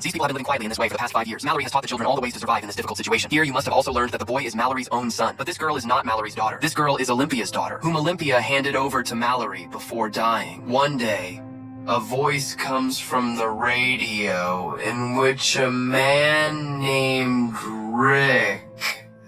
These people have been living quietly in this way for the past 5 years. Mallory has taught the children all the ways to survive in this difficult situation. Here, you must have also learned that the boy is Mallory's own son. But this girl is not Mallory's daughter. This girl is Olympia's daughter, whom Olympia handed over to Mallory before dying. One day, a voice comes from the radio in which a man named Rick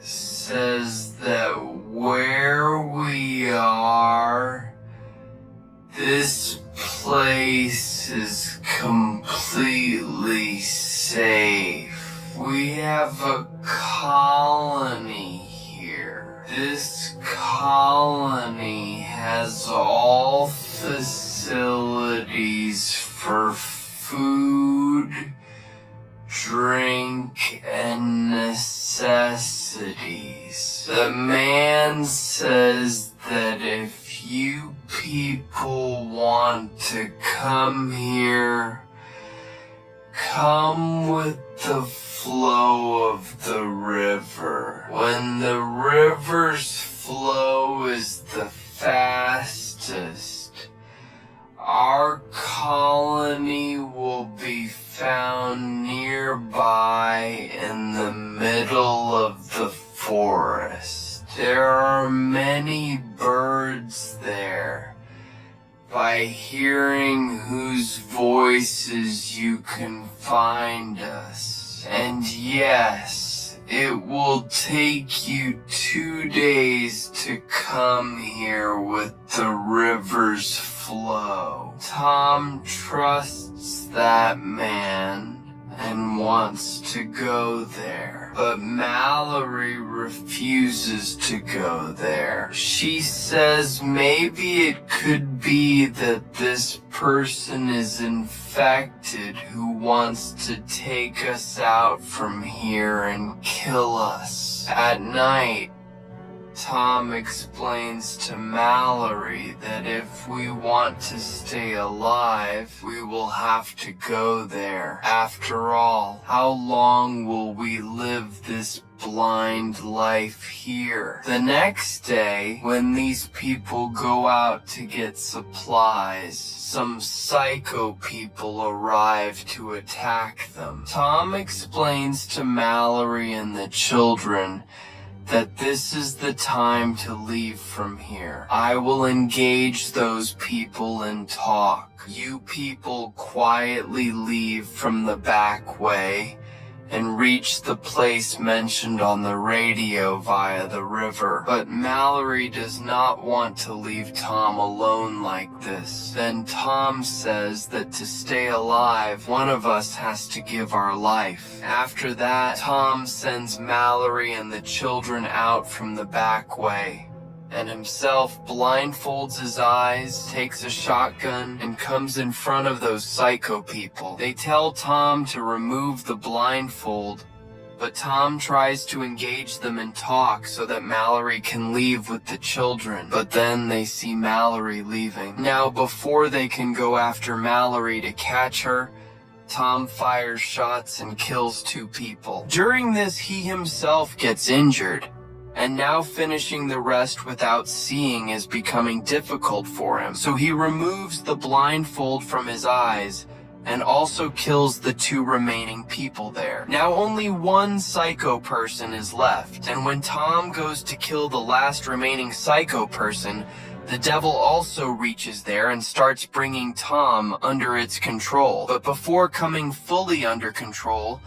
says that where we are, this place is completely safe. We have a colony here. This colony has all facilities for food, drink, and necessities. The man says that if you people want to come here, come with the flow of the river. When the river's flow is the fastest, our colony will be found nearby in the middle of the forest. There are many birds there. By hearing whose voices you can find us. And yes, it will take you 2 days to come here with the river's flow. Tom trusts that man and wants to go there, but Mallory refuses to go there. She says maybe it could be that this person is infected who wants to take us out from here and kill us. At night, Tom explains to Mallory that if we want to stay alive, we will have to go there. After all, how long will we live this blind life here? The next day, when these people go out to get supplies, some psycho people arrive to attack them. Tom explains to Mallory and the children that this is the time to leave from here. I will engage those people and talk. You people quietly leave from the back way and reach the place mentioned on the radio via the river. But Mallory does not want to leave Tom alone like this. Then Tom says that to stay alive, one of us has to give our life. After that, Tom sends Mallory and the children out from the back way, and himself blindfolds his eyes, takes a shotgun, and comes in front of those psycho people. They tell Tom to remove the blindfold, but Tom tries to engage them and talk so that Mallory can leave with the children. But then they see Mallory leaving. Now, before they can go after Mallory to catch her, Tom fires shots and kills 2 people. During this, he himself gets injured, and now finishing the rest without seeing is becoming difficult for him. So he removes the blindfold from his eyes and also kills the 2 remaining people there. Now only 1 psycho person is left, and when Tom goes to kill the last remaining psycho person, the devil also reaches there and starts bringing Tom under its control. But before coming fully under control,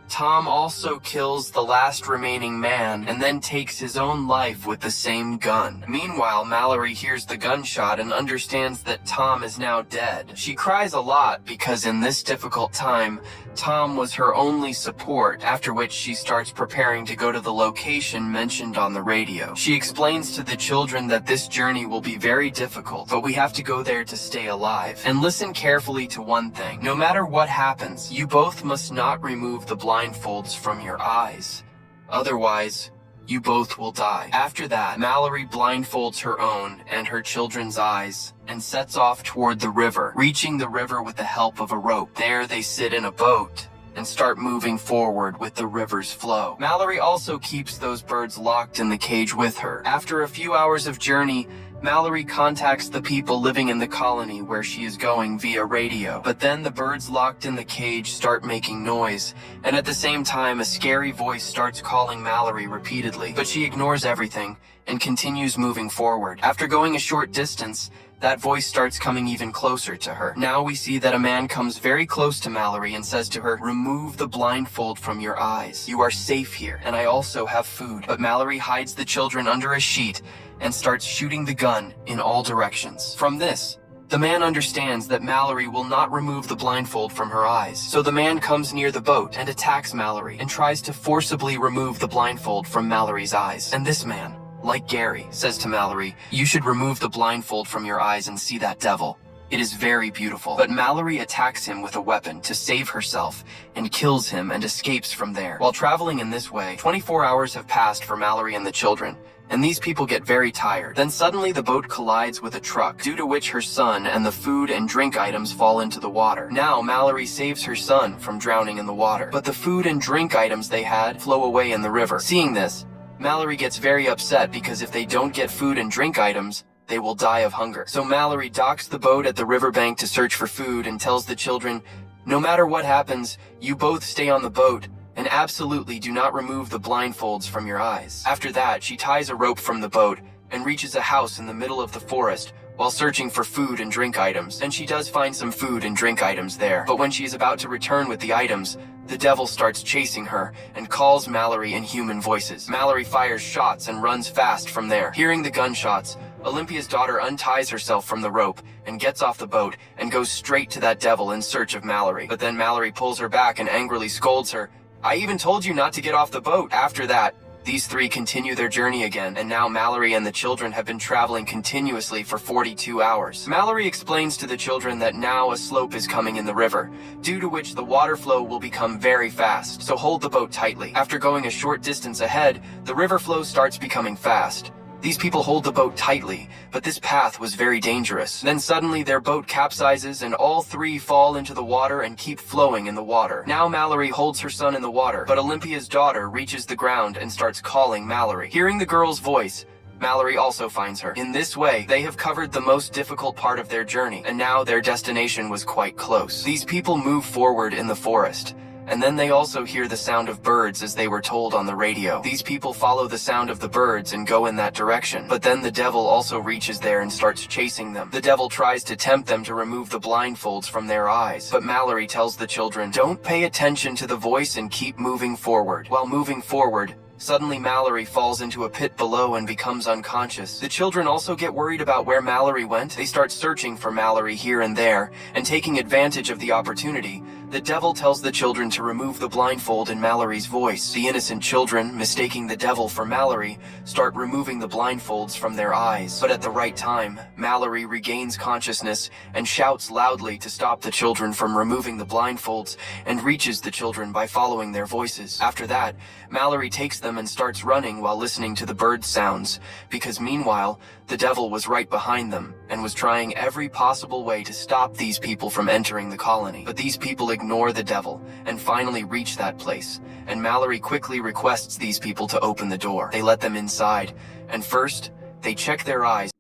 Tom also kills the last remaining man and then takes his own life with the same gun. Meanwhile, Mallory hears the gunshot and understands that Tom is now dead. She cries a lot because in this difficult time, Tom was her only support, after which she starts preparing to go to the location mentioned on the radio. She explains to the children that this journey will be very difficult, but we have to go there to stay alive. And listen carefully to one thing. No matter what happens, you both must not remove the blindfolds from your eyes. Otherwise, you both will die. After that, Mallory blindfolds her own and her children's eyes and sets off toward the river, reaching the river with the help of a rope. There they sit in a boat and start moving forward with the river's flow. Mallory also keeps those birds locked in the cage with her. After a few hours of journey, Mallory contacts the people living in the colony where she is going via radio. But then the birds locked in the cage start making noise, and at the same time a scary voice starts calling Mallory repeatedly. But she ignores everything and continues moving forward. After going a short distance, that voice starts coming even closer to her. Now we see that a man comes very close to Mallory and says to her, "Remove the blindfold from your eyes. You are safe here, and I also have food." But Mallory hides the children under a sheet and starts shooting the gun in all directions. From this, the man understands that Mallory will not remove the blindfold from her eyes. So the man comes near the boat and attacks Mallory and tries to forcibly remove the blindfold from Mallory's eyes. And this man, like Gary, says to Mallory, "You should remove the blindfold from your eyes and see that devil." It is very beautiful, but Mallory attacks him with a weapon to save herself and kills him and escapes from there. While traveling in this way, 24 hours have passed for Mallory and the children, and these people get very tired. Then suddenly the boat collides with a truck, due to which her son and the food and drink items fall into the water. Now Mallory saves her son from drowning in the water, but the food and drink items they had flow away in the river. Seeing this, Mallory gets very upset because if they don't get food and drink items, they will die of hunger. So Mallory docks the boat at the riverbank to search for food and tells the children, no matter what happens, you both stay on the boat and absolutely do not remove the blindfolds from your eyes. After that, she ties a rope from the boat and reaches a house in the middle of the forest while searching for food and drink items. And she does find some food and drink items there. But when she is about to return with the items, the devil starts chasing her and calls Mallory in human voices. Mallory fires shots and runs fast from there. Hearing the gunshots, Olympia's daughter unties herself from the rope and gets off the boat and goes straight to that devil in search of Mallory. But then Mallory pulls her back and angrily scolds her. I even told you not to get off the boat. After that, these three continue their journey again, and now Mallory and the children have been traveling continuously for 42 hours. Mallory explains to the children that now a slope is coming in the river, due to which the water flow will become very fast, so hold the boat tightly. After going a short distance ahead, the river flow starts becoming fast. These people hold the boat tightly, but this path was very dangerous. Then suddenly their boat capsizes and all three fall into the water and keep flowing in the water. Now Mallory holds her son in the water, but Olympia's daughter reaches the ground and starts calling Mallory. Hearing the girl's voice, Mallory also finds her. In this way, they have covered the most difficult part of their journey, and now their destination was quite close. These people move forward in the forest, and then they also hear the sound of birds as they were told on the radio. These people follow the sound of the birds and go in that direction. But then the devil also reaches there and starts chasing them. The devil tries to tempt them to remove the blindfolds from their eyes. But Mallory tells the children, don't pay attention to the voice and keep moving forward. While moving forward, suddenly Mallory falls into a pit below and becomes unconscious. The children also get worried about where Mallory went. They start searching for Mallory here and there, and taking advantage of the opportunity, the devil tells the children to remove the blindfold in Mallory's voice. The innocent children, mistaking the devil for Mallory, start removing the blindfolds from their eyes. But at the right time, Mallory regains consciousness and shouts loudly to stop the children from removing the blindfolds, and reaches the children by following their voices. After that, Mallory takes them and starts running while listening to the bird sounds, because meanwhile, the devil was right behind them and was trying every possible way to stop these people from entering the colony. But these people ignore the devil and finally reach that place, and Mallory quickly requests these people to open the door. They let them inside, and first, they check their eyes